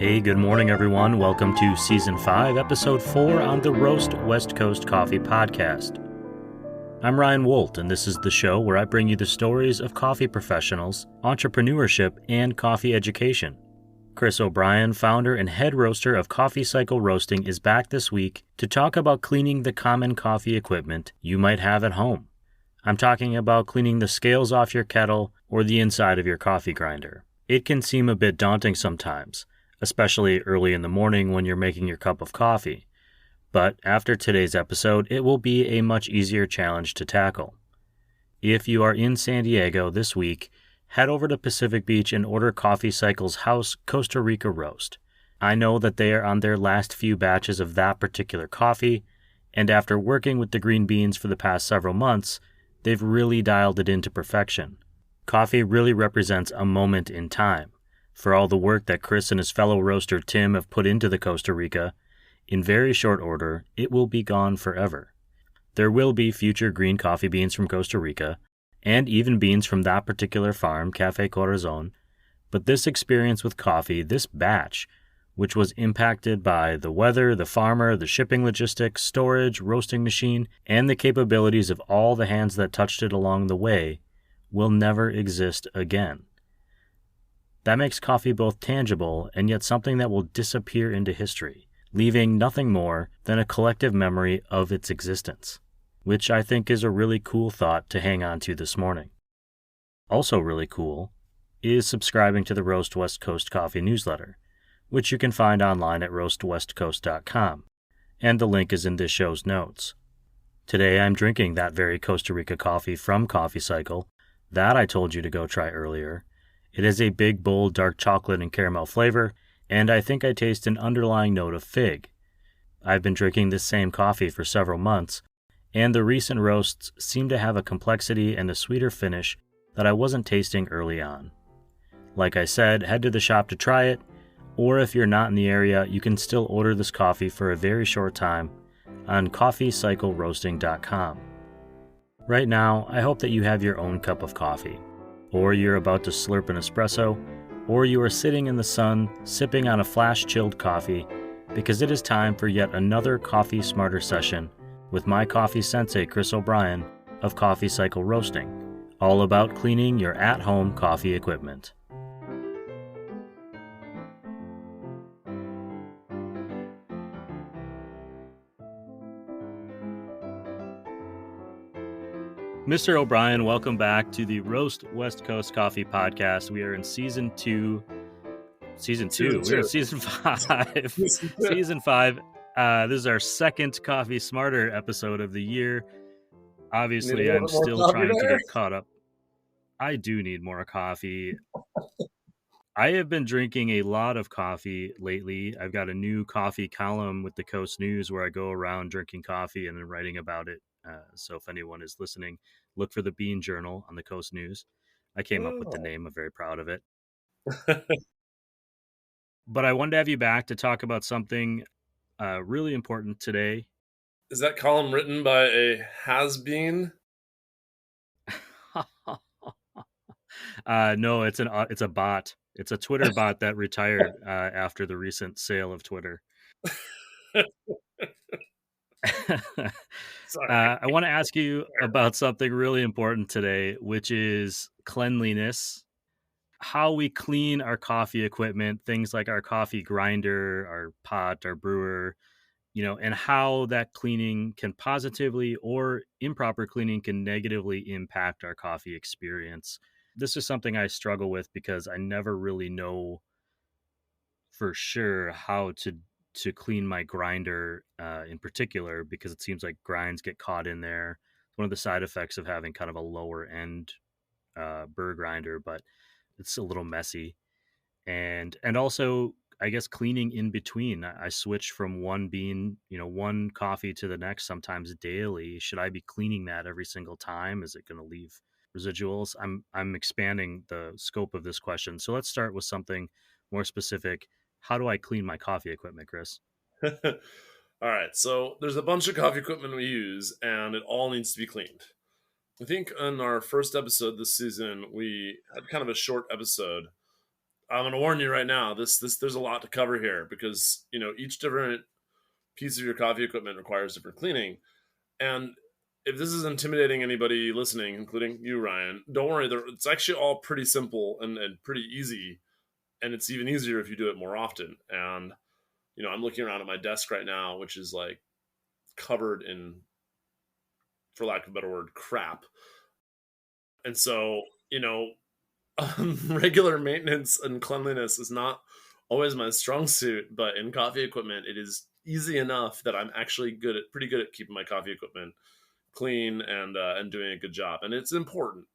Hey, good morning, everyone. Welcome to Season 5, Episode 4 on the Roast West Coast Coffee Podcast. I'm Ryan Wolt, and this is the show where I bring you the stories of coffee professionals, entrepreneurship, and coffee education. Chris O'Brien, founder and head roaster of Coffee Cycle Roasting, is back this week to talk about cleaning the common coffee equipment you might have at home. I'm talking about cleaning the scales off your kettle or the inside of your coffee grinder. It can seem a bit daunting sometimes, especially early in the morning when you're making your cup of coffee. But after today's episode, it will be a much easier challenge to tackle. If you are in San Diego this week, head over to Pacific Beach and order Coffee Cycle's House Costa Rica Roast. I know that they are on their last few batches of that particular coffee, and after working with the green beans for the past several months, they've really dialed it into perfection. Coffee really represents a moment in time. For all the work that Chris and his fellow roaster Tim have put into the Costa Rica, in very short order, it will be gone forever. There will be future green coffee beans from Costa Rica, and even beans from that particular farm, Cafe Corazon, but this experience with coffee, this batch, which was impacted by the weather, the farmer, the shipping logistics, storage, roasting machine, and the capabilities of all the hands that touched it along the way, will never exist again. That makes coffee both tangible and yet something that will disappear into history, leaving nothing more than a collective memory of its existence, which I think is a really cool thought to hang on to this morning. Also really cool is subscribing to the Roast West Coast Coffee newsletter, which you can find online at roastwestcoast.com, and the link is in this show's notes. Today I'm drinking that very Costa Rica coffee from Coffee Cycle that I told you to go try earlier. It is a big, bold, dark chocolate and caramel flavor, and I think I taste an underlying note of fig. I've been drinking this same coffee for several months, and the recent roasts seem to have a complexity and a sweeter finish that I wasn't tasting early on. Like I said, head to the shop to try it, or if you're not in the area, you can still order this coffee for a very short time on coffeecycleroasting.com. Right now, I hope that you have your own cup of coffee, or you're about to slurp an espresso, or you are sitting in the sun sipping on a flash-chilled coffee, because it is time for yet another Coffee Smarter session with my coffee sensei Chris O'Brien of Coffee Cycle Roasting, all about cleaning your at-home coffee equipment. Mr. O'Brien, welcome back to the Roast West Coast Coffee Podcast. We are in Season 2. We're in Season 5. Season 5. This is our second Coffee Smarter episode of the year. Obviously, I'm still trying to get caught up. I do need more coffee. I have been drinking a lot of coffee lately. I've got a new coffee column with the Coast News where I go around drinking coffee and then writing about it. So if anyone is listening, look for the Bean Journal on the Coast News. I came up with the name. I'm very proud of it. But I wanted to have you back to talk about something really important today. Is that column written by a has-been? No, it's a bot. It's a Twitter bot that retired after the recent sale of Twitter. I want to ask you about something really important today, which is cleanliness. How we clean our coffee equipment, things like our coffee grinder, our pot, our brewer, and how that cleaning can positively or improper cleaning can negatively impact our coffee experience. This is something I struggle with because I never really know for sure how to clean my grinder in particular, because it seems like grinds get caught in there. One of the side effects of having kind of a lower end burr grinder, but it's a little messy. And also, I guess, cleaning in between. I switch from one bean, one coffee to the next, sometimes daily. Should I be cleaning that every single time? Is it going to leave residuals? I'm expanding the scope of this question. So let's start with something more specific. How do I clean my coffee equipment, Chris? All right, so there's a bunch of coffee equipment we use, and it all needs to be cleaned. I think in our first episode this season, we had kind of a short episode I'm going to warn you right now. There's a lot to cover here because each different piece of your coffee equipment requires different cleaning. And if this is intimidating anybody listening, including you, Ryan, don't worry. It's actually all pretty simple and pretty easy. And it's even easier if you do it more often. And, I'm looking around at my desk right now, which is like covered in, for lack of a better word, crap. And so, regular maintenance and cleanliness is not always my strong suit, but in coffee equipment, it is easy enough that I'm actually pretty good at keeping my coffee equipment clean and doing a good job. And it's important.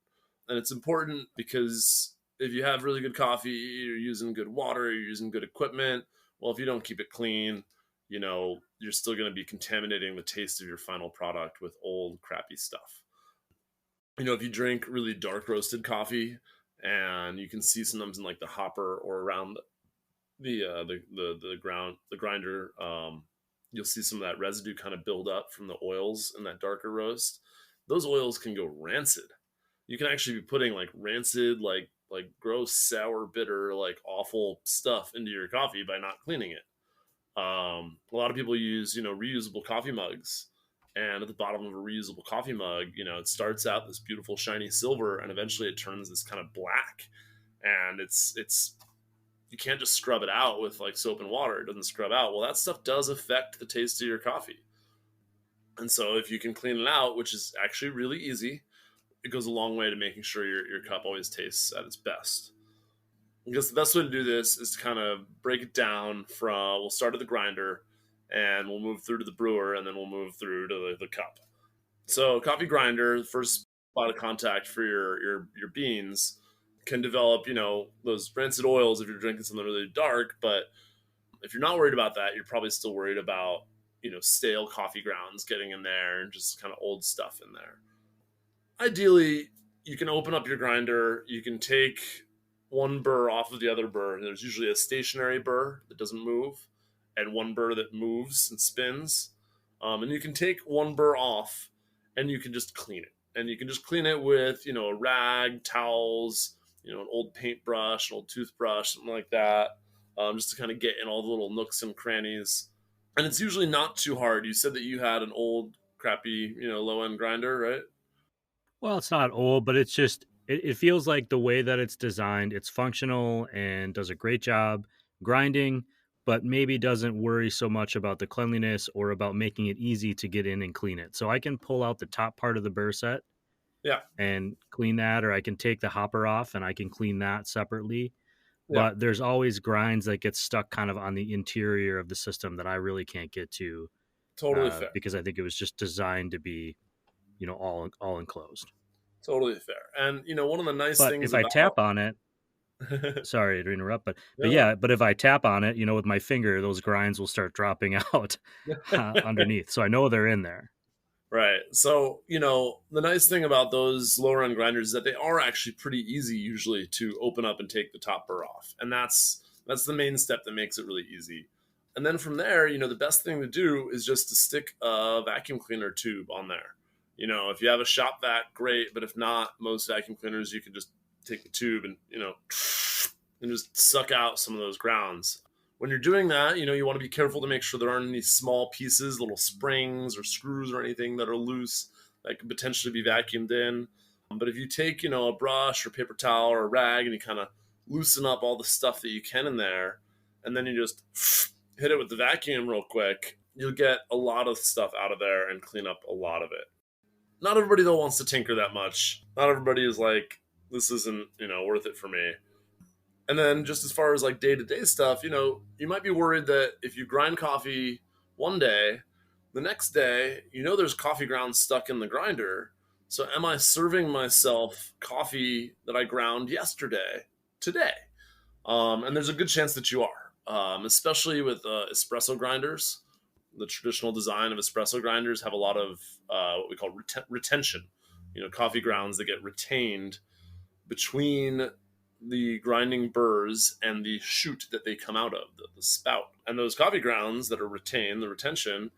And it's important because if you have really good coffee, you're using good water, you're using good equipment. Well, if you don't keep it clean, you're still going to be contaminating the taste of your final product with old, crappy stuff. If you drink really dark roasted coffee, and you can see sometimes in like the hopper or around the grinder, you'll see some of that residue kind of build up from the oils in that darker roast. Those oils can go rancid. You can actually be putting like rancid, like gross, sour, bitter, like awful stuff into your coffee by not cleaning it. A lot of people use reusable coffee mugs, and at the bottom of a reusable coffee mug, it starts out this beautiful shiny silver, and eventually it turns this kind of black, and it's you can't just scrub it out with like soap and water. It doesn't scrub out. Well, that stuff does affect the taste of your coffee. And so if you can clean it out, which is actually really easy, it goes a long way to making sure your cup always tastes at its best. Because the best way to do this is to kind of break it down we'll start at the grinder, and we'll move through to the brewer, and then we'll move through to the cup. So coffee grinder, the first spot of contact for your beans, can develop, those rancid oils if you're drinking something really dark. But if you're not worried about that, you're probably still worried about, stale coffee grounds getting in there and just kind of old stuff in there. Ideally, you can open up your grinder. You can take one burr off of the other burr. There's usually a stationary burr that doesn't move and one burr that moves and spins. And you can take one burr off and you can just clean it. And you can just clean it with, a rag, towels, an old paintbrush, an old toothbrush, something like that, just to kind of get in all the little nooks and crannies. And it's usually not too hard. You said that you had an old, crappy, low-end grinder, right? Well, it's not old, but it's just it feels like the way that it's designed, it's functional and does a great job grinding, but maybe doesn't worry so much about the cleanliness or about making it easy to get in and clean it. So I can pull out the top part of the burr set, Yeah. and clean that, or I can take the hopper off and I can clean that separately. Yeah. But there's always grinds that get stuck kind of on the interior of the system that I really can't get to, Totally fair. because I think it was just designed to be, all enclosed. Totally fair. And one of the nice But things if I tap on it, sorry to interrupt, but if I tap on it, with my finger, those grinds will start dropping out underneath. So I know they're in there. Right. So, the nice thing about those lower end grinders is that they are actually pretty easy usually to open up and take the top burr off. And that's the main step that makes it really easy. And then from there, the best thing to do is just to stick a vacuum cleaner tube on there. If you have a shop vac, great. But if not, most vacuum cleaners, you can just take the tube and, and just suck out some of those grounds. When you're doing that, you want to be careful to make sure there aren't any small pieces, little springs or screws or anything that are loose that could potentially be vacuumed in. But if you take, a brush or paper towel or a rag and you kind of loosen up all the stuff that you can in there, and then you just hit it with the vacuum real quick, you'll get a lot of stuff out of there and clean up a lot of it. Not everybody, though, wants to tinker that much. Not everybody is like, this isn't, worth it for me. And then just as far as like day-to-day stuff, you might be worried that if you grind coffee one day, the next day, there's coffee grounds stuck in the grinder. So am I serving myself coffee that I ground yesterday, today? And there's a good chance that you are, especially with espresso grinders. The traditional design of espresso grinders have a lot of what we call retention, coffee grounds that get retained between the grinding burrs and the chute that they come out of, the spout. And those coffee grounds that are retained, the retention,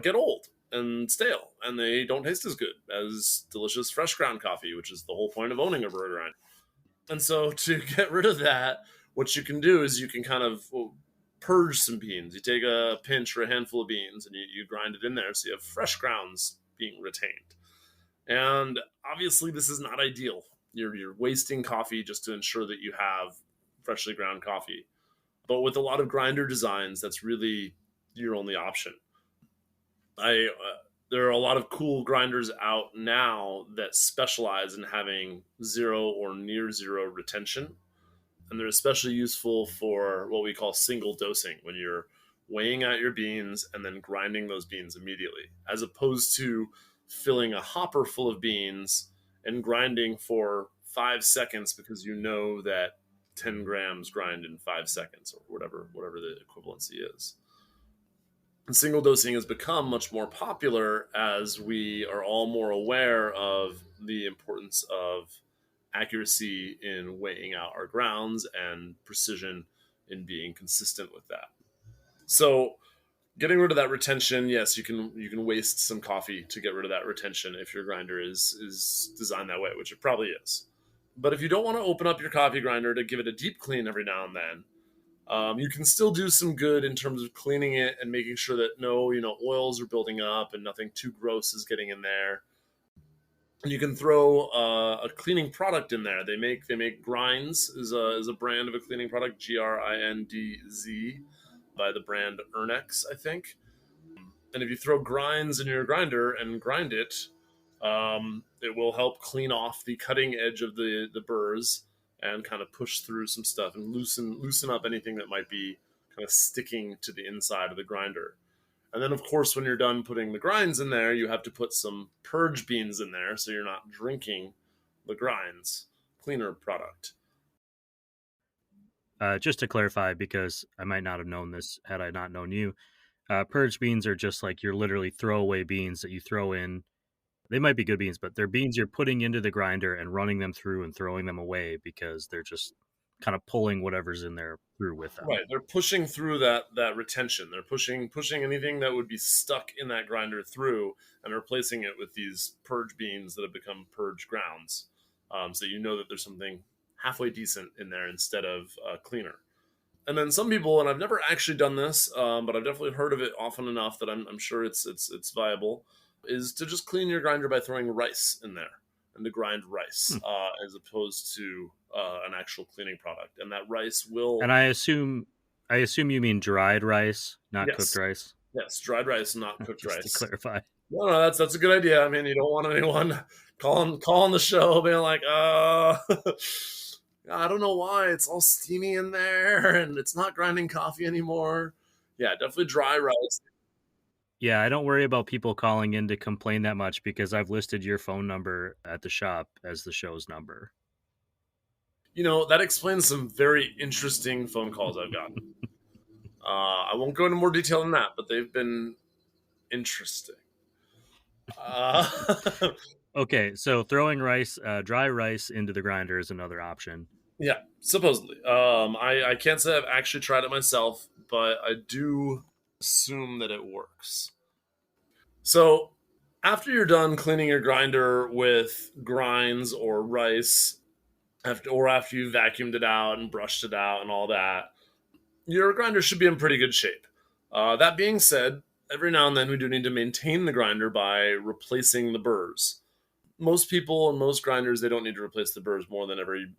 get old and stale, and they don't taste as good as delicious fresh ground coffee, which is the whole point of owning a burr grinder. And so to get rid of that, what you can do is you can kind of purge some beans. You take a pinch or a handful of beans and you grind it in there so you have fresh grounds being retained. And obviously, this is not ideal. You're wasting coffee just to ensure that you have freshly ground coffee. But with a lot of grinder designs, that's really your only option. There are a lot of cool grinders out now that specialize in having zero or near zero retention. And they're especially useful for what we call single dosing, when you're weighing out your beans and then grinding those beans immediately, as opposed to filling a hopper full of beans and grinding for 5 seconds because you know that 10 grams grind in 5 seconds, or whatever the equivalency is. And single dosing has become much more popular as we are all more aware of the importance of accuracy in weighing out our grounds and precision in being consistent with that. So getting rid of that retention, yes, you can waste some coffee to get rid of that retention if your grinder is designed that way, which it probably is. But if you don't want to open up your coffee grinder to give it a deep clean every now and then, you can still do some good in terms of cleaning it and making sure that no oils are building up and nothing too gross is getting in there. And you can throw a cleaning product in there. They make Grinds is a brand of a cleaning product, Grindz, by the brand Ernex, I think. And if you throw Grinds in your grinder and grind it, it will help clean off the cutting edge of the burrs and kind of push through some stuff and loosen up anything that might be kind of sticking to the inside of the grinder. And then, of course, when you're done putting the grinds in there, you have to put some purge beans in there so you're not drinking the grinds cleaner product. Just to clarify, because I might not have known this had I not known you, purge beans are just like your literally throwaway beans that you throw in. They might be good beans, but they're beans you're putting into the grinder and running them through and throwing them away because they're just kind of pulling whatever's in there through with them. Right, they're pushing through that retention. They're pushing anything that would be stuck in that grinder through and replacing it with these purge beans that have become purge grounds. So you know that there's something halfway decent in there instead of cleaner. And then some people, and I've never actually done this, but I've definitely heard of it often enough that I'm sure it's viable, is to just clean your grinder by throwing rice in there and to grind rice as opposed to an actual cleaning product. And that rice will... And I assume you mean dried rice, not cooked rice? Yes, dried rice, not cooked rice. Just to clarify. No, that's a good idea. I mean, you don't want anyone calling the show being like, I don't know why it's all steamy in there and it's not grinding coffee anymore. Yeah, definitely dry rice. Yeah, I don't worry about people calling in to complain that much because I've listed your phone number at the shop as the show's number. That explains some very interesting phone calls I've gotten. I won't go into more detail than that, but they've been interesting. Okay, so throwing dry rice into the grinder is another option. Yeah, supposedly. I can't say I've actually tried it myself, but I do assume that it works. So after you're done cleaning your grinder with grinds or rice, after you vacuumed it out and brushed it out and all that, your grinder should be in pretty good shape. That being said, every now and then we do need to maintain the grinder by replacing the burrs. Most people and most grinders, they don't need to replace the burrs more than every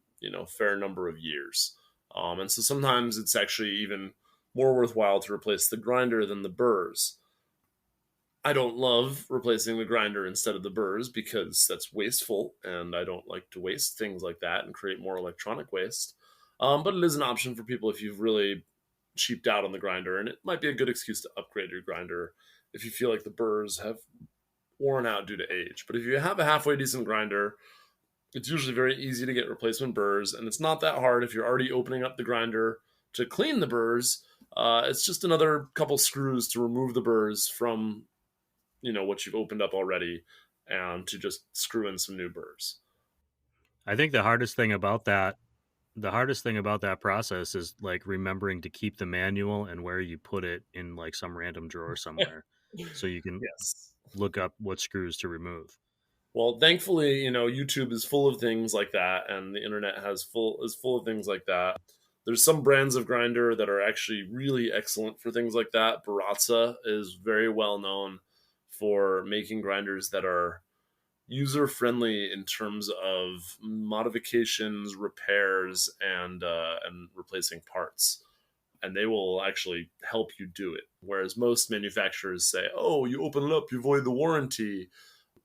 fair number of years. And so sometimes it's actually even more worthwhile to replace the grinder than the burrs. I don't love replacing the grinder instead of the burrs because that's wasteful, and I don't like to waste things like that and create more electronic waste. But it is an option for people if you've really cheaped out on the grinder, and it might be a good excuse to upgrade your grinder if you feel like the burrs have worn out due to age. But if you have a halfway decent grinder, it's usually very easy to get replacement burrs, and it's not that hard if you're already opening up the grinder to clean the burrs. It's just another couple screws to remove the burrs from what you've opened up already and to just screw in some new burrs. I think the hardest thing about that process is like remembering to keep the manual and where you put it in like some random drawer somewhere so you can look up what screws to remove. Well, thankfully, YouTube is full of things like that, and the internet is full of things like that. There's some brands of grinder that are actually really excellent for things like that. Baratza is very well known for making grinders that are user friendly in terms of modifications, repairs, and replacing parts. And they will actually help you do it. Whereas most manufacturers say, "Oh, you open it up, you void the warranty."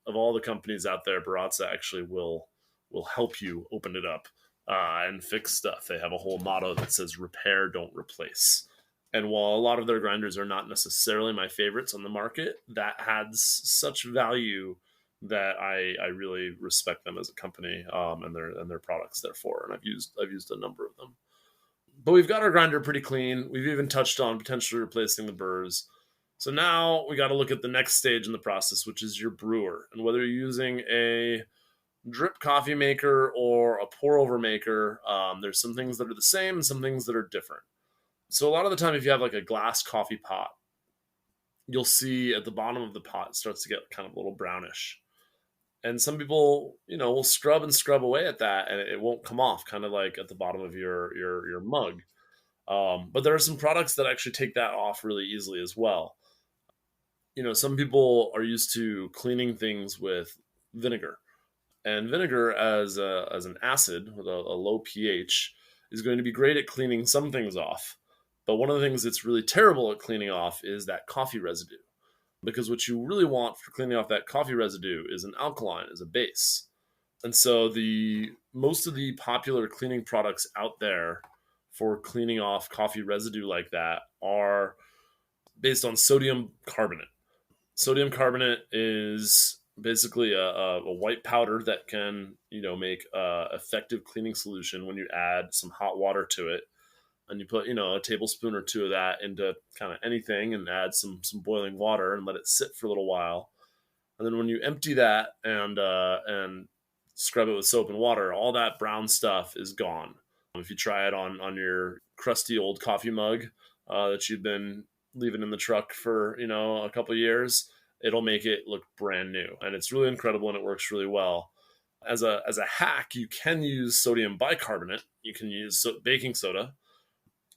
Of all the companies out there, Baratza actually will help you open it up and fix stuff. They have a whole motto that says "Repair, don't replace." And while a lot of their grinders are not necessarily my favorites on the market, that adds such value that I really respect them as a company, and their products. Therefore, and I've used a number of them. But we've got our grinder pretty clean. We've even touched on potentially replacing the burrs. So now we got to look at the next stage in the process, which is your brewer. And whether you're using a drip coffee maker or a pour over maker, there's some things that are the same and some things that are different. So a lot of the time, if you have like a glass coffee pot, you'll see at the bottom of the pot it starts to get kind of a little brownish. And some people, will scrub and scrub away at that, and it won't come off, kind of like at the bottom of your mug. But there are some products that actually take that off really easily as well. Some people are used to cleaning things with vinegar, and vinegar as an acid with a low pH is going to be great at cleaning some things off. But one of the things that's really terrible at cleaning off is that coffee residue. Because what you really want for cleaning off that coffee residue is an alkaline, as a base. And so the most of the popular cleaning products out there for cleaning off coffee residue like that are based on sodium carbonate. Sodium carbonate is basically a white powder that can, make effective cleaning solution when you add some hot water to it. And you put, a tablespoon or two of that into kind of anything and add some boiling water and let it sit for a little while. And then when you empty that and scrub it with soap and water, all that brown stuff is gone. If you try it on your crusty old coffee mug that you've been leaving in the truck for, a couple of years, it'll make it look brand new. And it's really incredible and it works really well. As a hack, you can use sodium bicarbonate. You can use baking soda,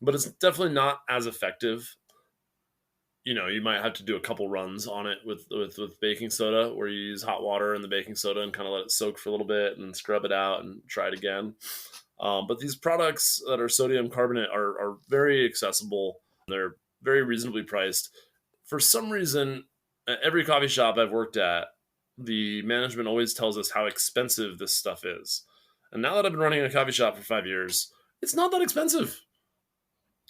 but it's definitely not as effective. You might have to do a couple runs on it with baking soda, where you use hot water and the baking soda and kind of let it soak for a little bit and scrub it out and try it again. But these products that are sodium carbonate are very accessible. They're very reasonably priced. For some reason, at every coffee shop I've worked at, the management always tells us how expensive this stuff is. And now that I've been running a coffee shop for 5 years, it's not that expensive.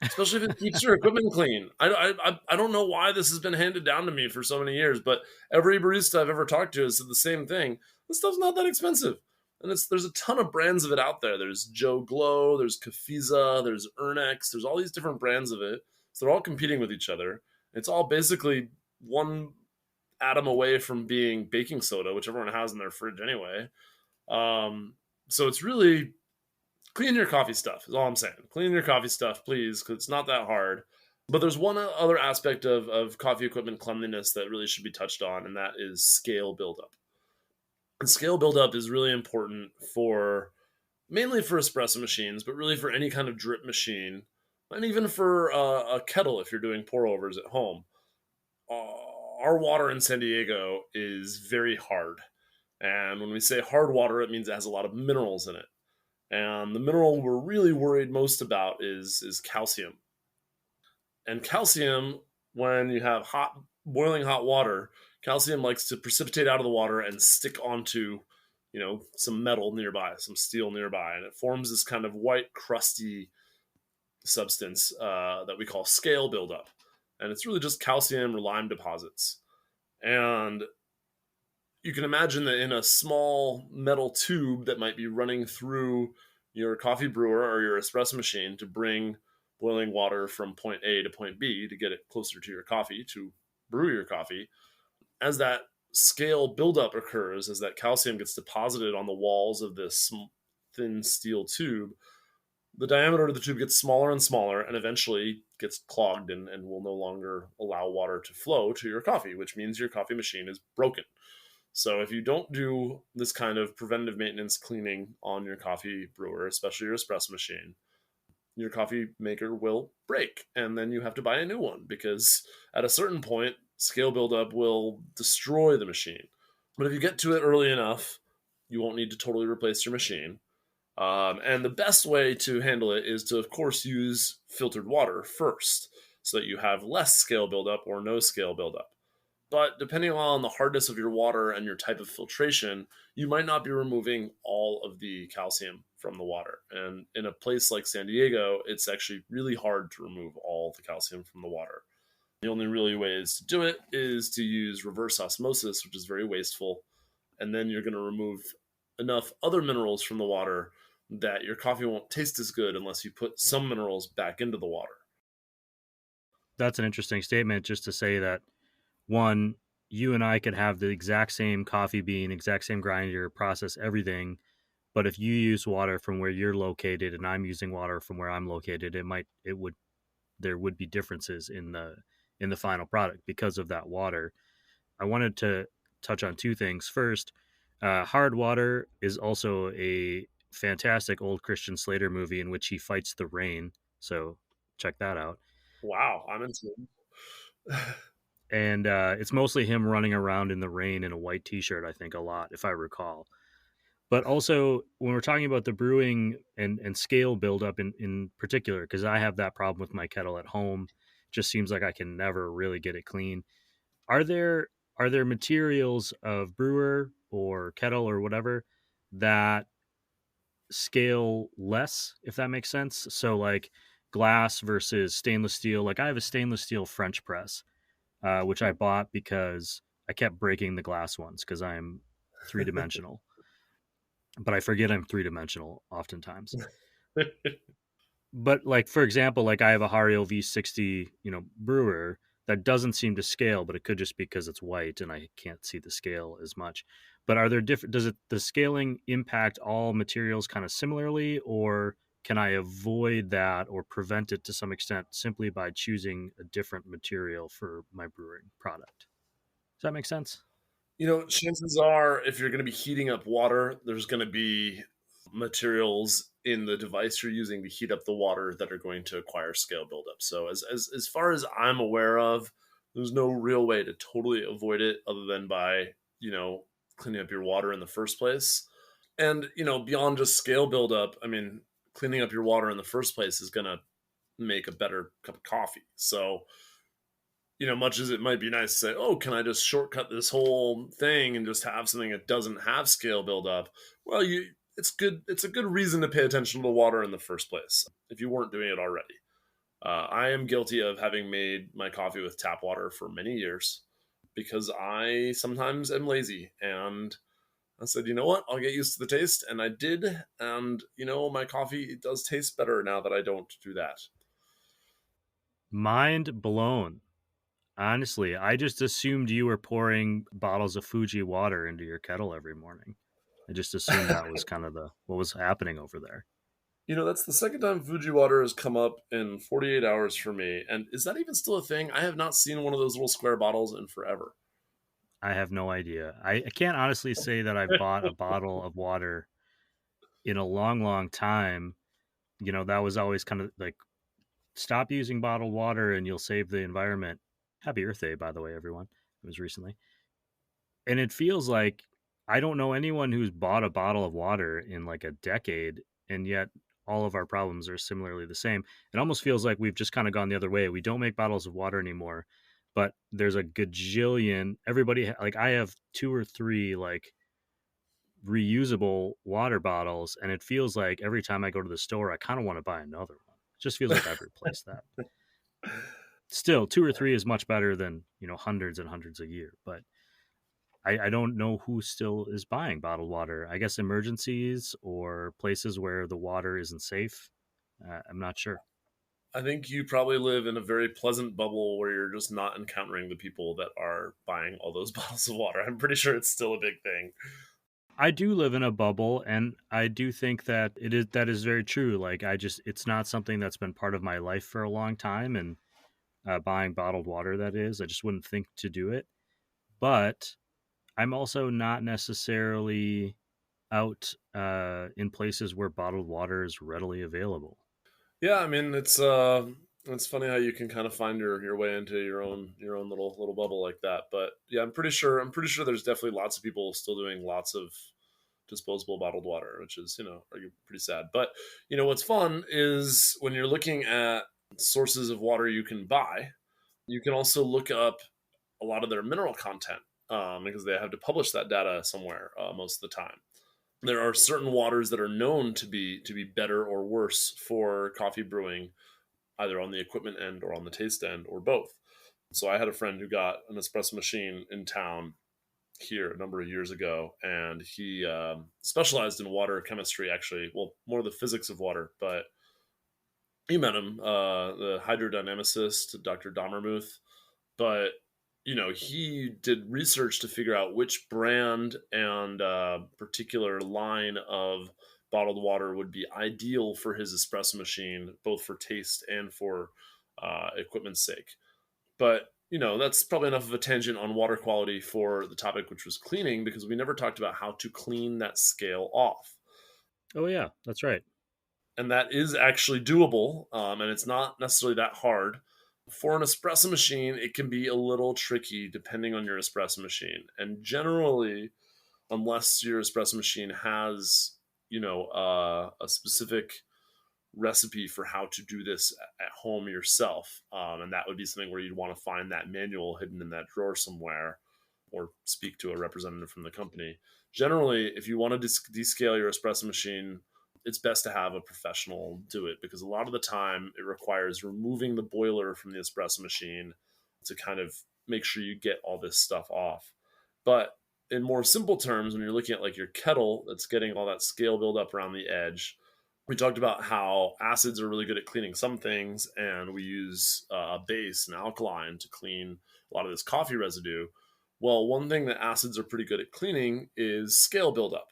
Especially if it keeps your equipment clean. I don't know why this has been handed down to me for so many years, but every barista I've ever talked to has said the same thing. This stuff's not that expensive. And there's a ton of brands of it out there. There's Joe Glow, there's Cafiza, there's Ernex, there's all these different brands of it. So they're all competing with each other. It's all basically one atom away from being baking soda, which everyone has in their fridge anyway. So it's really clean your coffee stuff is all I'm saying. Clean your coffee stuff, please, because it's not that hard. But there's one other aspect of coffee equipment cleanliness that really should be touched on, and that is scale buildup. And scale buildup is really important mainly for espresso machines, but really for any kind of drip machine, and even for a kettle if you're doing pour overs at home. Our water in San Diego is very hard. And when we say hard water, it means it has a lot of minerals in it. And the mineral we're really worried most about is calcium. And calcium, when you have boiling hot water, calcium likes to precipitate out of the water and stick onto, some metal nearby, some steel nearby. And it forms this kind of white, crusty substance that we call scale buildup. And it's really just calcium or lime deposits. And you can imagine that in a small metal tube that might be running through your coffee brewer or your espresso machine to bring boiling water from point A to point B to get it closer to your coffee, to brew your coffee, as that scale buildup occurs, as that calcium gets deposited on the walls of this thin steel tube, the diameter of the tube gets smaller and smaller and eventually gets clogged and will no longer allow water to flow to your coffee, which means your coffee machine is broken. So if you don't do this kind of preventative maintenance cleaning on your coffee brewer, especially your espresso machine, your coffee maker will break, and then you have to buy a new one because at a certain point, scale buildup will destroy the machine. But if you get to it early enough, you won't need to totally replace your machine. And the best way to handle it is to, of course, use filtered water first so that you have less scale buildup or no scale buildup. But depending on the hardness of your water and your type of filtration, you might not be removing all of the calcium from the water. And in a place like San Diego, it's actually really hard to remove all the calcium from the water. The only really ways to do it is to use reverse osmosis, which is very wasteful. And then you're going to remove enough other minerals from the water that your coffee won't taste as good unless you put some minerals back into the water. That's an interesting statement, just to say that, one, you and I could have the exact same coffee bean, exact same grinder, process everything, but if you use water from where you're located and I'm using water from where I'm located, there would be differences in the final product because of that water. I wanted to touch on two things. First, Hard Water is also a fantastic old Christian Slater movie in which he fights the rain. So check that out. Wow, I'm into it. And it's mostly him running around in the rain in a white T-shirt, I think, a lot, if I recall. But also, when we're talking about the brewing and scale buildup in particular, because I have that problem with my kettle at home, just seems like I can never really get it clean. Are there materials of brewer or kettle or whatever that scale less, if that makes sense? So like glass versus stainless steel. Like I have a stainless steel French press, which I bought because I kept breaking the glass ones because I'm 3-dimensional. But I forget I'm 3-dimensional oftentimes. But like for example, like I have a Hario V60, brewer that doesn't seem to scale, but it could just be because it's white and I can't see the scale as much. But are there different? Does the scaling impact all materials kind of similarly, or can I avoid that or prevent it to some extent simply by choosing a different material for my brewing product? Does that make sense? Chances are if you're going to be heating up water, there's going to be materials in the device you're using to heat up the water that are going to acquire scale buildup. So as far as I'm aware of, there's no real way to totally avoid it other than by, cleaning up your water in the first place. And, beyond just scale buildup, I mean, cleaning up your water in the first place is going to make a better cup of coffee. So, much as it might be nice to say, oh, can I just shortcut this whole thing and just have something that doesn't have scale buildup? Well, it's good. It's a good reason to pay attention to the water in the first place if you weren't doing it already. I am guilty of having made my coffee with tap water for many years because I sometimes am lazy. And I said, you know what? I'll get used to the taste. And I did. And, my coffee, it does taste better now that I don't do that. Mind blown. Honestly, I just assumed you were pouring bottles of Fuji water into your kettle every morning. I just assumed that was kind of what was happening over there. That's the second time Fuji water has come up in 48 hours for me. And is that even still a thing? I have not seen one of those little square bottles in forever. I have no idea. I can't honestly say that I've bought a bottle of water in a long, long time. That was always kind of like, stop using bottled water and you'll save the environment. Happy Earth Day, by the way, everyone. It was recently. And it feels like I don't know anyone who's bought a bottle of water in like a decade, and yet all of our problems are similarly the same. It almost feels like we've just kind of gone the other way. We don't make bottles of water anymore, but there's a gajillion. Everybody, like I have 2 or 3 like reusable water bottles, and it feels like every time I go to the store, I kind of want to buy another one. It just feels like I've replaced that. Still, 2 or 3 is much better than hundreds and hundreds a year, but I don't know who still is buying bottled water. I guess emergencies or places where the water isn't safe. I'm not sure. I think you probably live in a very pleasant bubble where you're just not encountering the people that are buying all those bottles of water. I'm pretty sure it's still a big thing. I do live in a bubble, and I do think that that is very true. Like it's not something that's been part of my life for a long time, and buying bottled water, that is, I just wouldn't think to do it. But I'm also not necessarily out in places where bottled water is readily available. Yeah, I mean it's funny how you can kind of find your way into your own little bubble like that. But yeah, I'm pretty sure there's definitely lots of people still doing lots of disposable bottled water, which is, pretty sad. But what's fun is when you're looking at sources of water you can buy, you can also look up a lot of their mineral content, because they have to publish that data somewhere, most of the time. There are certain waters that are known to be better or worse for coffee brewing, either on the equipment end or on the taste end or both. So I had a friend who got an espresso machine in town here a number of years ago, and he specialized in water chemistry, actually. Well, more the physics of water, but you met him, the hydrodynamicist, Dr. Dommermuth. But he did research to figure out which brand and particular line of bottled water would be ideal for his espresso machine, both for taste and for equipment's sake. But that's probably enough of a tangent on water quality for the topic, which was cleaning, because we never talked about how to clean that scale off. Oh yeah, that's right. And that is actually doable, and it's not necessarily that hard. For an espresso machine, it can be a little tricky depending on your espresso machine. And generally, unless your espresso machine has, a specific recipe for how to do this at home yourself, and that would be something where you'd want to find that manual hidden in that drawer somewhere, or speak to a representative from the company. Generally, if you want to descale your espresso machine, it's best to have a professional do it, because a lot of the time it requires removing the boiler from the espresso machine to kind of make sure you get all this stuff off. But in more simple terms, when you're looking at like your kettle that's getting all that scale buildup around the edge, we talked about how acids are really good at cleaning some things, and we use a base, an alkaline, to clean a lot of this coffee residue. Well, one thing that acids are pretty good at cleaning is scale buildup.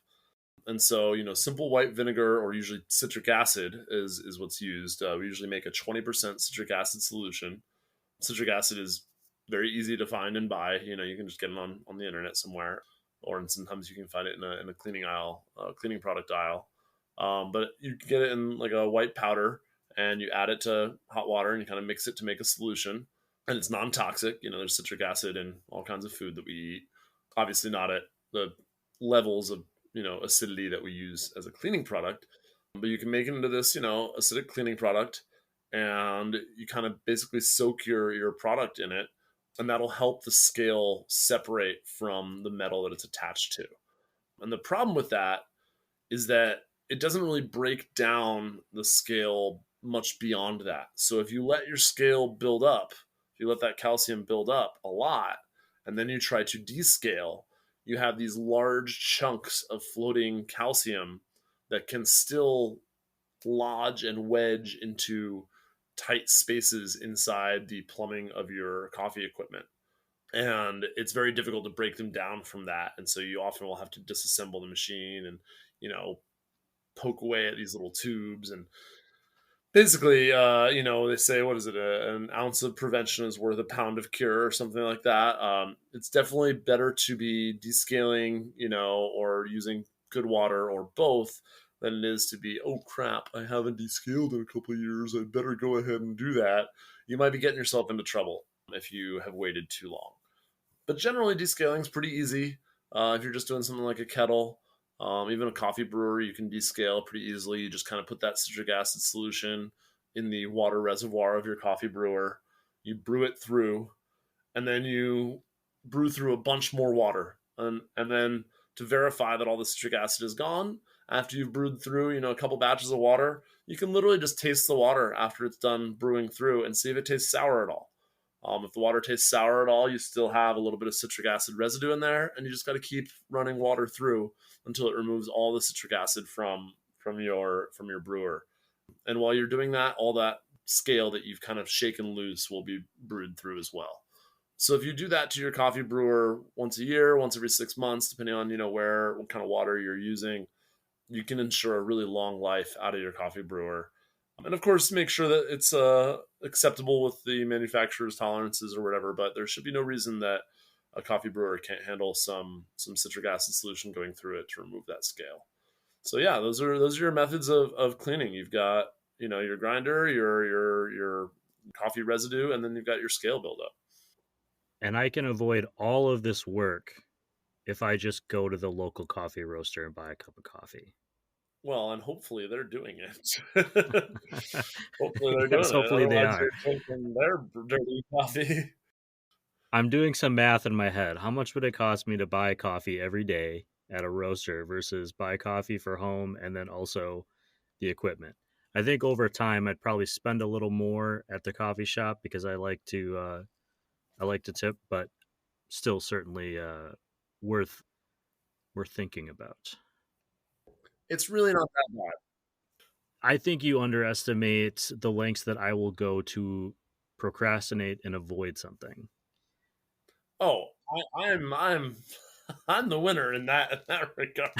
And so, simple white vinegar, or usually citric acid, is what's used. We usually make a 20% citric acid solution. Citric acid is very easy to find and buy. You can just get it on the internet somewhere, or sometimes you can find it in a cleaning aisle, cleaning product aisle. But you can get it in like a white powder, and you add it to hot water, and you kind of mix it to make a solution. And it's non-toxic. There's citric acid in all kinds of food that we eat. Obviously, not at the levels of acidity that we use as a cleaning product, but you can make it into this acidic cleaning product, and you kind of basically soak your product in it, and that'll help the scale separate from the metal that it's attached to. And the problem with that is that it doesn't really break down the scale much beyond that. So if you let your scale build up, if you let that calcium build up a lot, and then you try to descale, you have these large chunks of floating calcium that can still lodge and wedge into tight spaces inside the plumbing of your coffee equipment. And it's very difficult to break them down from that. And so you often will have to disassemble the machine and, poke away at these little tubes. And basically, they say, what is it? An ounce of prevention is worth a pound of cure, or something like that. It's definitely better to be descaling, or using good water, or both, than it is to be, oh crap, I haven't descaled in a couple of years, I better go ahead and do that. You might be getting yourself into trouble if you have waited too long. But generally, descaling is pretty easy. If you're just doing something like a kettle, even a coffee brewer, you can descale pretty easily. You just kind of put that citric acid solution in the water reservoir of your coffee brewer. You brew it through, and then you brew through a bunch more water. And then to verify that all the citric acid is gone, after you've brewed through, a couple batches of water, you can literally just taste the water after it's done brewing through and see if it tastes sour at all. If the water tastes sour at all, you still have a little bit of citric acid residue in there, and you just got to keep running water through until it removes all the citric acid from your brewer. And while you're doing that, all that scale that you've kind of shaken loose will be brewed through as well. So if you do that to your coffee brewer once a year, once every 6 months, depending on what kind of water you're using, you can ensure a really long life out of your coffee brewer. And of course, make sure that it's acceptable with the manufacturer's tolerances or whatever. But there should be no reason that a coffee brewer can't handle some citric acid solution going through it to remove that scale. So yeah, those are your methods of cleaning. You've got your grinder, your coffee residue, and then you've got your scale buildup. And I can avoid all of this work if I just go to the local coffee roaster and buy a cup of coffee. Well, and hopefully they're doing it. Hopefully they're doing Yes, it. hopefully they Otherwise, are. you're taking their dirty coffee. I'm doing some math in my head. How much would it cost me to buy coffee every day at a roaster versus buy coffee for home and then also the equipment? I think over time I'd probably spend a little more at the coffee shop because I like to tip, but still certainly worth thinking about. It's really not that bad. I think you underestimate the lengths that I will go to procrastinate and avoid something. Oh, I'm I'm the winner in that regard.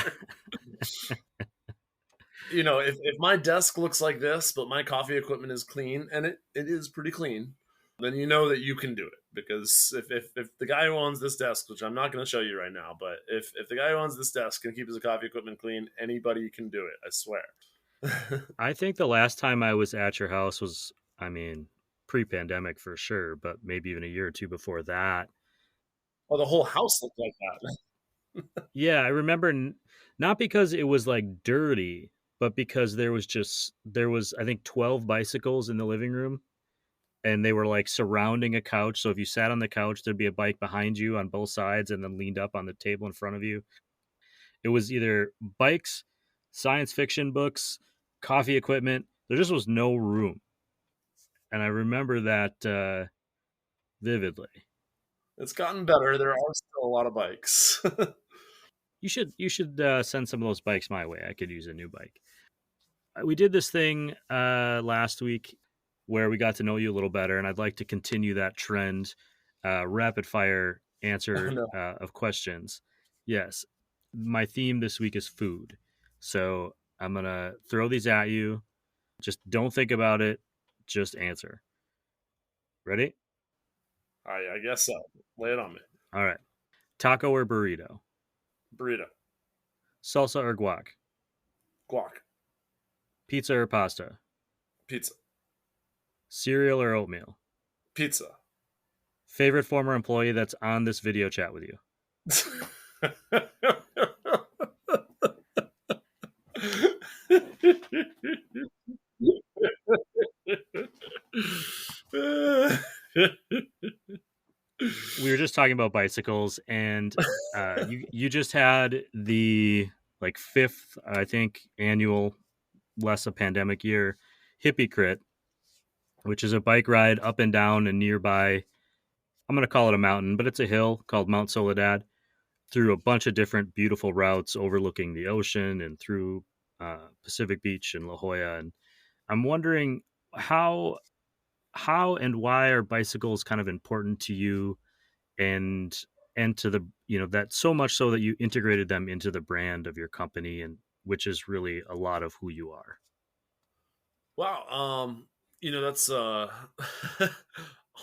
If my desk looks like this, but my coffee equipment is clean, and it is pretty clean, then you know that you can do it. Because if the guy who owns this desk, which I'm not going to show you right now, but if the guy who owns this desk can keep his coffee equipment clean, anybody can do it. I swear. I think the last time I was at your house was, I mean, pre-pandemic for sure, but maybe even a year or two before that. Well, the whole house looked like that. Yeah, I remember not because it was like dirty, but because there was I think 12 bicycles in the living room and they were like surrounding a couch. So if you sat on the couch, there'd be a bike behind you on both sides and then leaned up on the table in front of you. It was either bikes, science fiction books, coffee equipment. There just was no room. And I remember that vividly. It's gotten better. There are still a lot of bikes. You should send some of those bikes my way. I could use a new bike. We did this thing last week where we got to know you a little better, and I'd like to continue that trend. Rapid fire answer No. of questions. Yes, my theme this week is food, so I'm gonna throw these at you. Just don't think about it. Just answer. Ready? I guess so. Lay it on me. All right. Taco or burrito? Burrito. Salsa or guac? Guac. Pizza or pasta? Pizza. Cereal or oatmeal? Pizza. Favorite former employee that's on this video chat with you? We were just talking about bicycles, and you just had the like fifth, I think, annual less a pandemic year hippie crit, which is a bike ride up and down a nearby. I'm going to call it a mountain, but it's a hill called Mount Soledad through a bunch of different beautiful routes overlooking the ocean and through Pacific Beach and La Jolla. And I'm wondering how and why are bicycles kind of important to you and to the that so much so that you integrated them into the brand of your company, and which is really a lot of who you are. Wow. That's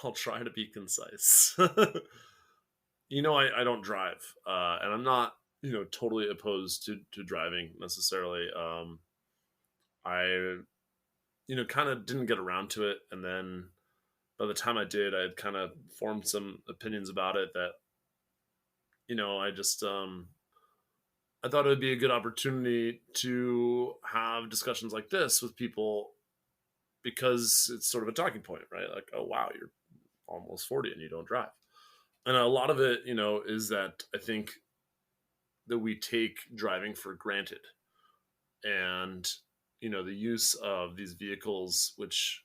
I'll try to be concise. I don't drive, and I'm not, totally opposed to driving necessarily. I, kind of didn't get around to it, and then by the time I did, I had kind of formed some opinions about it that, I just I thought it would be a good opportunity to have discussions like this with people because it's sort of a talking point, right? Like, oh wow, you're almost 40 and you don't drive. And a lot of it, is that I think that we take driving for granted. And, the use of these vehicles, which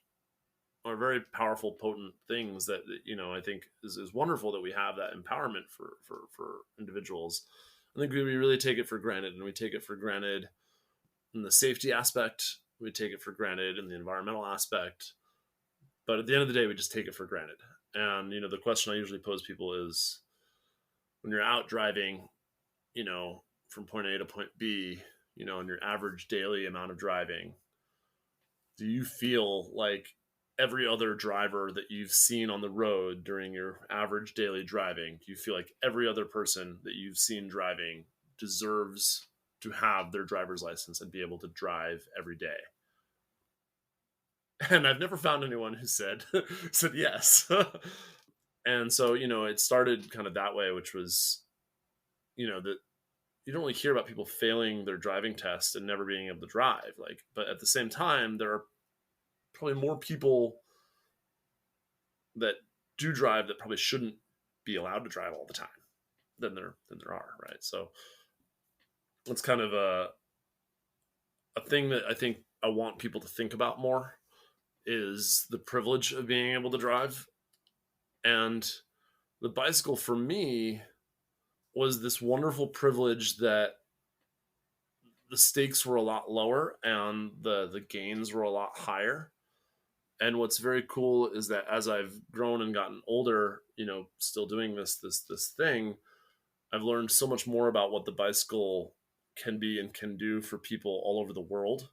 are very powerful, potent things that, I think is wonderful that we have that empowerment for individuals. I think we really take it for granted, and we take it for granted in the safety aspect. We take it for granted in the environmental aspect. But at the end of the day, we just take it for granted. And, the question I usually pose people is when you're out driving, from point A to point B, in your average daily amount of driving, do you feel like every other driver that you've seen on the road during your average daily driving, do you feel like every other person that you've seen driving deserves to have their driver's license and be able to drive every day? And I've never found anyone who said said yes. And so, it started kind of that way, which was, that you don't really hear about people failing their driving test and never being able to drive. Like, but at the same time, there are probably more people that do drive that probably shouldn't be allowed to drive all the time than there are, right? So it's kind of a thing that I think I want people to think about more, is the privilege of being able to drive. And the bicycle for me was this wonderful privilege that the stakes were a lot lower and the gains were a lot higher. And what's very cool is that as I've grown and gotten older, still doing this thing, I've learned so much more about what the bicycle can be and can do for people all over the world.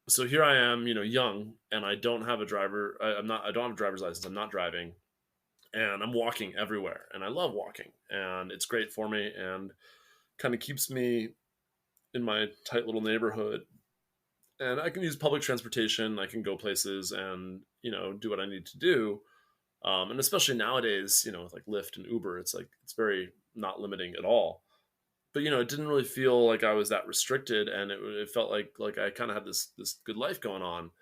So here I am, young, and I don't have a driver. I don't have a driver's license. I'm not driving, and I'm walking everywhere, and I love walking, and it's great for me, and kind of keeps me in my tight little neighborhood. And I can use public transportation. I can go places and do what I need to do. And especially nowadays, with like Lyft and Uber, it's very not limiting at all. But it didn't really feel like I was that restricted, and it felt like I kind of had this good life going on.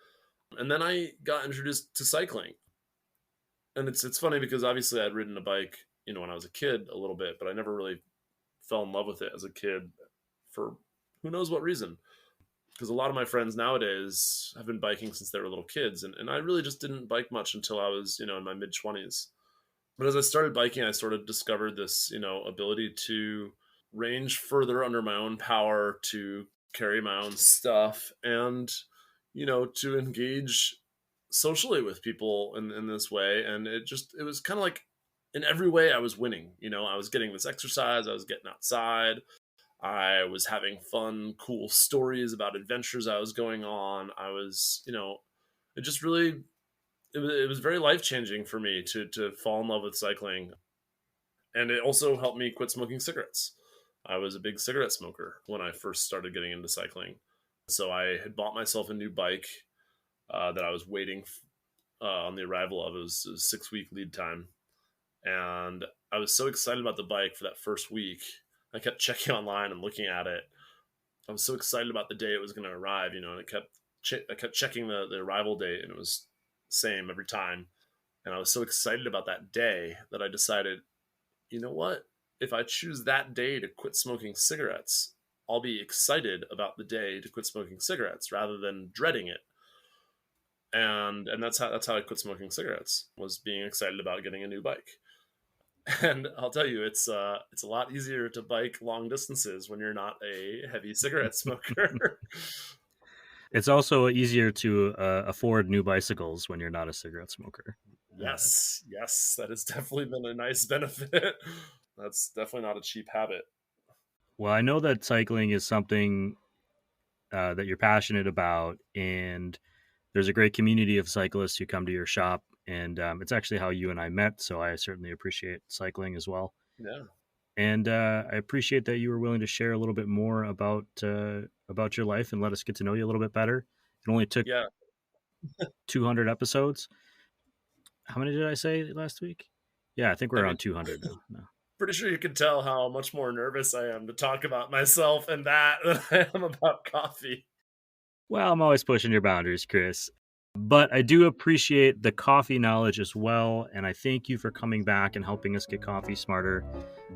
And then I got introduced to cycling, and it's funny because obviously I'd ridden a bike, when I was a kid a little bit, but I never really fell in love with it as a kid for who knows what reason. Because a lot of my friends nowadays have been biking since they were little kids, and I really just didn't bike much until I was in my mid 20s. But as I started biking, I sort of discovered this ability to range further under my own power, to carry my own stuff, and to engage socially with people in this way. And it was kind of like, in every way I was winning. I was getting this exercise, I was getting outside, I was having fun, cool stories about adventures I was going on. I was, it just really, it was very life changing for me to fall in love with cycling. And it also helped me quit smoking cigarettes. I was a big cigarette smoker when I first started getting into cycling. So I had bought myself a new bike that I was waiting on the arrival of. It was a 6-week lead time. And I was so excited about the bike for that first week. I kept checking online and looking at it. I was so excited about the day it was going to arrive, and I kept checking the arrival date, and it was the same every time. And I was so excited about that day that I decided, you know what? If I choose that day to quit smoking cigarettes, I'll be excited about the day to quit smoking cigarettes rather than dreading it. And that's how I quit smoking cigarettes, was being excited about getting a new bike. And I'll tell you, it's a lot easier to bike long distances when you're not a heavy cigarette smoker. It's also easier to afford new bicycles when you're not a cigarette smoker. Yes, that has definitely been a nice benefit. That's definitely not a cheap habit. Well, I know that cycling is something that you're passionate about, and there's a great community of cyclists who come to your shop, and it's actually how you and I met, so I certainly appreciate cycling as well. Yeah. And I appreciate that you were willing to share a little bit more about your life and let us get to know you a little bit better. It only took 200 episodes. How many did I say last week? Yeah, I think we're around 200 now. No. Pretty sure you can tell how much more nervous I am to talk about myself and that than I am about coffee. Well, I'm always pushing your boundaries, Chris. But I do appreciate the coffee knowledge as well, and I thank you for coming back and helping us get coffee smarter.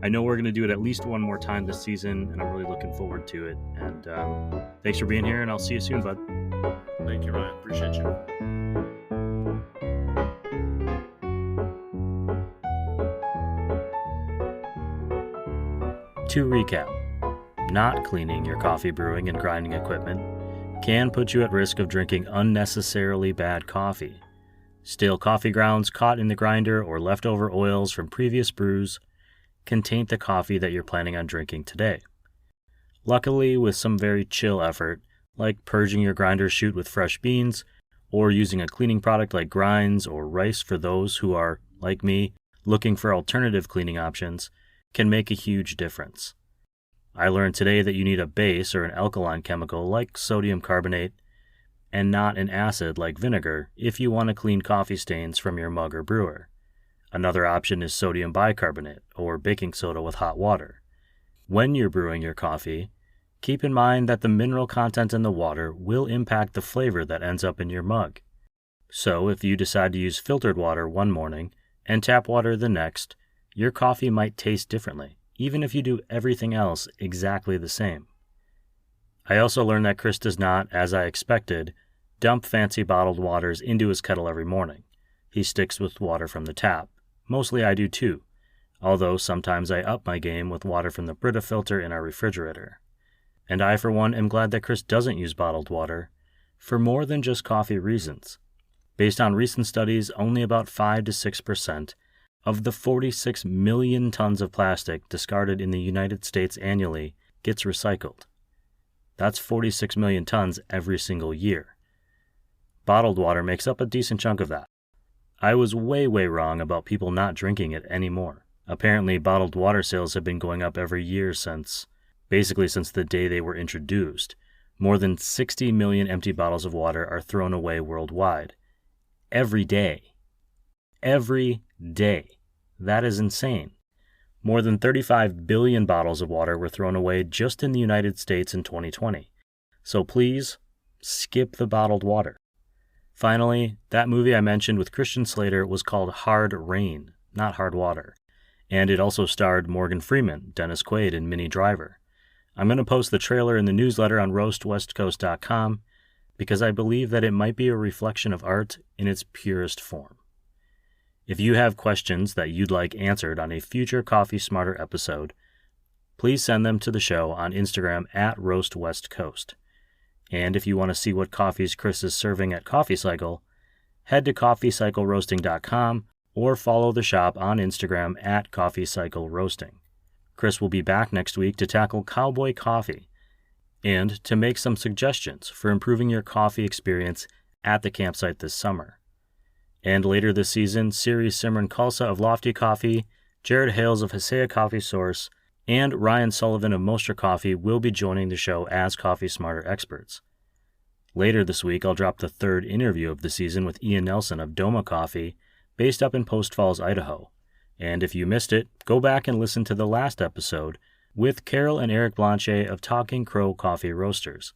I know we're going to do it at least one more time this season, and I'm really looking forward to it. And thanks for being here, and I'll see you soon, bud. Thank you, Ryan. Appreciate you. To recap, not cleaning your coffee brewing and grinding equipment can put you at risk of drinking unnecessarily bad coffee. Stale coffee grounds caught in the grinder or leftover oils from previous brews can taint the coffee that you're planning on drinking today. Luckily, with some very chill effort, like purging your grinder chute with fresh beans, or using a cleaning product like Grinds or Rice for those who are, like me, looking for alternative cleaning options, can make a huge difference. I learned today that you need a base or an alkaline chemical like sodium carbonate, and not an acid like vinegar if you want to clean coffee stains from your mug or brewer. Another option is sodium bicarbonate or baking soda with hot water. When you're brewing your coffee, keep in mind that the mineral content in the water will impact the flavor that ends up in your mug. So if you decide to use filtered water one morning and tap water the next, your coffee might taste differently, even if you do everything else exactly the same. I also learned that Chris does not, as I expected, dump fancy bottled waters into his kettle every morning. He sticks with water from the tap. Mostly I do too, although sometimes I up my game with water from the Brita filter in our refrigerator. And I, for one, am glad that Chris doesn't use bottled water, for more than just coffee reasons. Based on recent studies, only about 5 to 6% of the 46 million tons of plastic discarded in the United States annually gets recycled. That's 46 million tons every single year. Bottled water makes up a decent chunk of that. I was way wrong about people not drinking it anymore. Apparently, bottled water sales have been going up every year since the day they were introduced. More than 60 million empty bottles of water are thrown away worldwide. Every day. Every day. That is insane. More than 35 billion bottles of water were thrown away just in the United States in 2020. So please, skip the bottled water. Finally, that movie I mentioned with Christian Slater was called Hard Rain, not Hard Water. And it also starred Morgan Freeman, Dennis Quaid, and Minnie Driver. I'm going to post the trailer in the newsletter on roastwestcoast.com because I believe that it might be a reflection of art in its purest form. If you have questions that you'd like answered on a future Coffee Smarter episode, please send them to the show on Instagram at roastwestcoast. And if you want to see what coffees Chris is serving at Coffee Cycle, head to coffeecycleroasting.com or follow the shop on Instagram at coffeecycleroasting. Chris will be back next week to tackle cowboy coffee and to make some suggestions for improving your coffee experience at the campsite this summer. And later this season, Siri Simran Khalsa of Lofty Coffee, Jared Hales of Hasea Coffee Source, and Ryan Sullivan of Mostra Coffee will be joining the show as Coffee Smarter experts. Later this week, I'll drop the third interview of the season with Ian Nelson of Doma Coffee, based up in Post Falls, Idaho. And if you missed it, go back and listen to the last episode with Carol and Eric Blanchet of Talking Crow Coffee Roasters.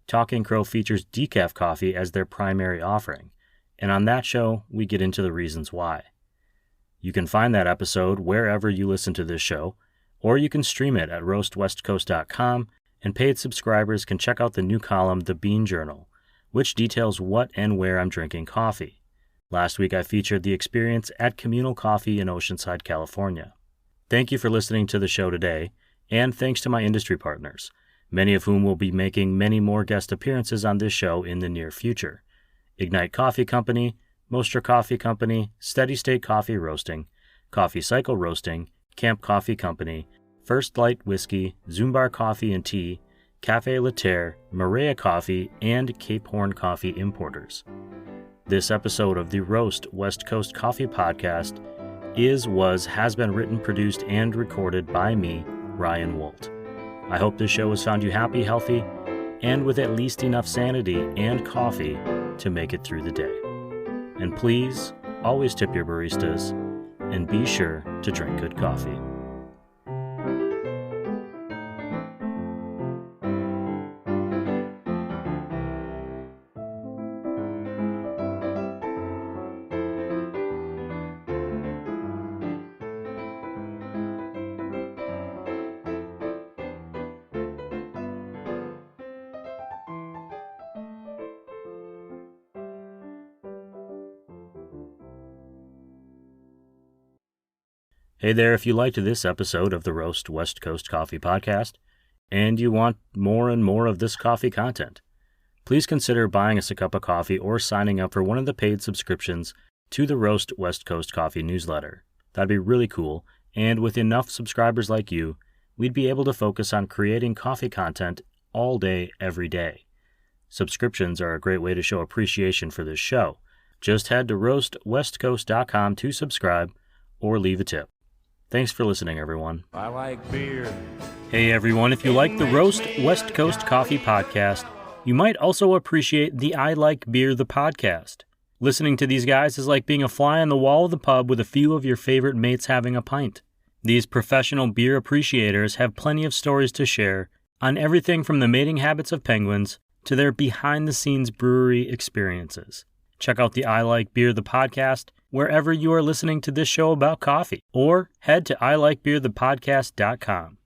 Talking Crow features decaf coffee as their primary offering, and on that show, we get into the reasons why. You can find that episode wherever you listen to this show, or you can stream it at roastwestcoast.com, and paid subscribers can check out the new column, The Bean Journal, which details what and where I'm drinking coffee. Last week I featured the experience at Communal Coffee in Oceanside, California. Thank you for listening to the show today, and thanks to my industry partners, many of whom will be making many more guest appearances on this show in the near future. Ignite Coffee Company, Mostra Coffee Company, Steady State Coffee Roasting, Coffee Cycle Roasting, Camp Coffee Company, First Light Whiskey, Zumbar Coffee and Tea, Cafe La Terre, Maria Coffee, and Cape Horn Coffee Importers. This episode of the Roast West Coast Coffee Podcast has been written, produced, and recorded by me, Ryan Wolt. I hope this show has found you happy, healthy, and with at least enough sanity and coffee to make it through the day. And please, always tip your baristas, and be sure to drink good coffee. Hey there, if you liked this episode of the Roast West Coast Coffee Podcast, and you want more and more of this coffee content, please consider buying us a cup of coffee or signing up for one of the paid subscriptions to the Roast West Coast Coffee newsletter. That'd be really cool, and with enough subscribers like you, we'd be able to focus on creating coffee content all day, every day. Subscriptions are a great way to show appreciation for this show. Just head to roastwestcoast.com to subscribe or leave a tip. Thanks for listening, everyone. I like beer. Hey, everyone. If you like the Roast West Coast Coffee Podcast, You might also appreciate the I Like Beer the podcast. Listening to these guys is like being a fly on the wall of the pub with a few of your favorite mates having a pint. These professional beer appreciators have plenty of stories to share on everything from the mating habits of penguins to their behind-the-scenes brewery experiences. Check out the I Like Beer the podcast wherever you are listening to this show about coffee, or head to ilikebeerthepodcast.com.